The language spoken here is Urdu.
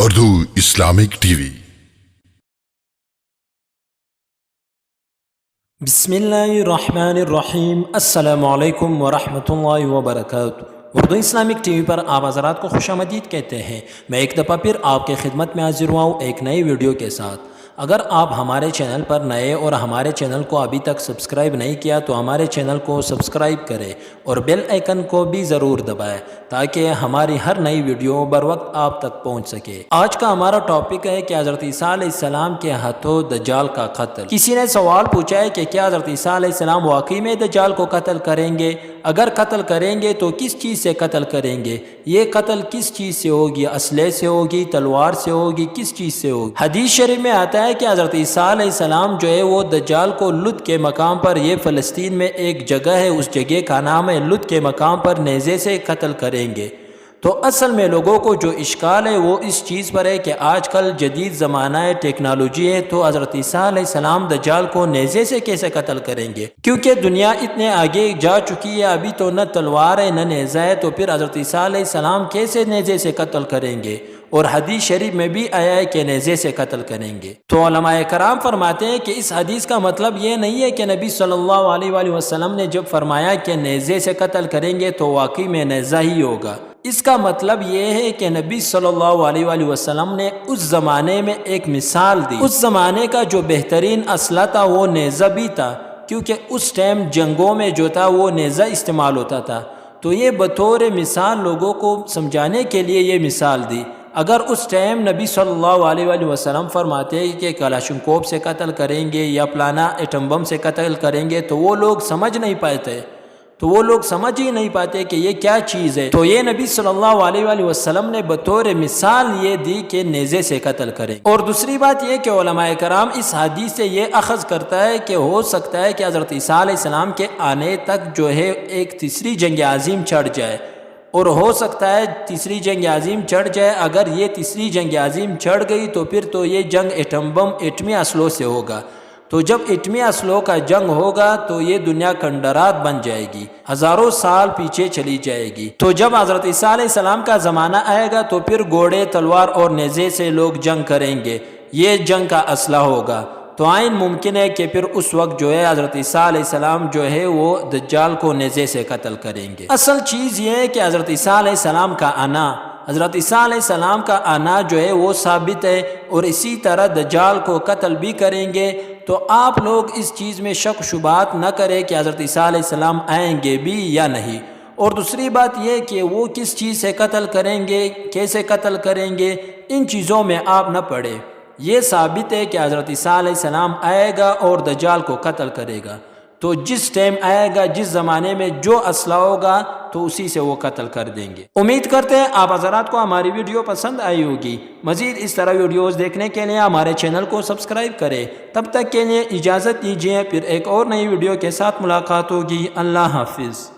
Urdu Islamic T V. بسم اللہ الرحمن الرحیم۔ السلام علیکم ورحمۃ اللہ وبرکاتہ۔ اردو اسلامک ٹی وی پر آپ حضرات کو خوش آمدید کہتے ہیں۔ میں ایک دفعہ پھر آپ کے خدمت میں حاضر ہوا ہوں ایک نئی ویڈیو کے ساتھ۔ اگر آپ ہمارے چینل پر نئے اور ہمارے چینل کو ابھی تک سبسکرائب نہیں کیا تو ہمارے چینل کو سبسکرائب کریں اور بیل آئیکن کو بھی ضرور دبائیں تاکہ ہماری ہر نئی ویڈیو بر وقت آپ تک پہنچ سکے۔ آج کا ہمارا ٹاپک ہے کہ حضرت عیسیٰ علیہ السلام کے ہاتھوں دجال کا قتل۔ کسی نے سوال پوچھا ہے کہ کیا حضرت عیسیٰ علیہ السلام واقعی میں دجال کو قتل کریں گے؟ اگر قتل کریں گے تو کس چیز سے قتل کریں گے؟ یہ قتل کس چیز سے ہوگی؟ اسلحے سے ہوگی، تلوار سے ہوگی، کس چیز سے ہوگی؟ حدیث شریف میں آتا ہے کہ حضرت عیسیٰ علیہ السلام جو ہے وہ دجال کو لد کے مقام پر، یہ فلسطین میں ایک جگہ ہے، اس جگہ کا نام ہے لد کے مقام پر، نیزے سے قتل کریں گے۔ تو اصل میں لوگوں کو جو اشکال ہے وہ اس چیز پر ہے کہ آج کل جدید زمانہ ہے، ٹیکنالوجی ہے، تو حضرت عیسیٰ علیہ السلام دجال کو نیزے سے کیسے قتل کریں گے؟ کیونکہ دنیا اتنے آگے جا چکی ہے، ابھی تو نہ تلوار ہے نہ نیزہ ہے، تو پھر حضرت عیسیٰ علیہ السلام کیسے نیزے سے قتل کریں گے؟ اور حدیث شریف میں بھی آیا ہے کہ نیزے سے قتل کریں گے۔ تو علماء کرام فرماتے ہیں کہ اس حدیث کا مطلب یہ نہیں ہے کہ نبی صلی اللہ علیہ وآلہ وسلم نے جب فرمایا کہ نیزے سے قتل کریں گے تو واقعی میں نیزہ ہی ہوگا۔ اس کا مطلب یہ ہے کہ نبی صلی اللہ علیہ وآلہ وسلم نے اس زمانے میں ایک مثال دی۔ اس زمانے کا جو بہترین اسلحہ تھا وہ نیزہ بھی تھا، کیونکہ اس ٹائم جنگوں میں جو تھا وہ نیزہ استعمال ہوتا تھا۔ تو یہ بطور مثال لوگوں کو سمجھانے کے لیے یہ مثال دی۔ اگر اس ٹائم نبی صلی اللہ علیہ وآلہ وسلم فرماتے ہیں کہ کلاشنکوف سے قتل کریں گے یا پلانا ایٹم بم سے قتل کریں گے تو وہ لوگ سمجھ نہیں پاتے، سمجھ ہی نہیں پاتے کہ یہ کیا چیز ہے۔ تو یہ نبی صلی اللہ علیہ وآلہ وسلم نے بطور مثال یہ دی کہ نیزے سے قتل کریں۔ اور دوسری بات یہ کہ علماء کرام اس حدیث سے یہ اخذ کرتا ہے کہ ہو سکتا ہے کہ حضرت عیسیٰ علیہ السلام کے آنے تک جو ہے ایک تیسری جنگ عظیم چڑھ جائے، اور ہو سکتا ہے تیسری جنگ عظیم چڑھ جائے۔ اگر یہ تیسری جنگ عظیم چڑھ گئی تو پھر تو یہ جنگ ایٹم بم ایٹمی اسلحوں سے ہوگا۔ تو جب ایٹمی اسلحوں کا جنگ ہوگا تو یہ دنیا کھنڈرات بن جائے گی، ہزاروں سال پیچھے چلی جائے گی۔ تو جب حضرت عیسیٰ علیہ السلام کا زمانہ آئے گا تو پھر گھوڑے، تلوار اور نیزے سے لوگ جنگ کریں گے، یہ جنگ کا اسلحہ ہوگا۔ تو عین ممکن ہے کہ پھر اس وقت جو ہے حضرت عیسیٰ علیہ السلام جو ہے وہ دجال کو نیزے سے قتل کریں گے۔ اصل چیز یہ ہے کہ حضرت عیسیٰ علیہ السلام کا آنا، حضرت عیسیٰ علیہ السلام کا آنا جو ہے وہ ثابت ہے، اور اسی طرح دجال کو قتل بھی کریں گے۔ تو آپ لوگ اس چیز میں شک شبہات نہ کریں کہ حضرت عیسیٰ علیہ السلام آئیں گے بھی یا نہیں۔ اور دوسری بات یہ کہ وہ کس چیز سے قتل کریں گے، کیسے قتل کریں گے، ان چیزوں میں آپ نہ پڑیں۔ یہ ثابت ہے کہ حضرت عیسیٰ علیہ السلام آئے گا اور دجال کو قتل کرے گا۔ تو جس ٹائم آئے گا، جس زمانے میں جو اسلحہ ہوگا تو اسی سے وہ قتل کر دیں گے۔ امید کرتے ہیں آپ حضرات کو ہماری ویڈیو پسند آئی ہوگی۔ مزید اس طرح ویڈیوز دیکھنے کے لیے ہمارے چینل کو سبسکرائب کریں۔ تب تک کے لیے اجازت دیجیے، پھر ایک اور نئی ویڈیو کے ساتھ ملاقات ہوگی۔ اللہ حافظ۔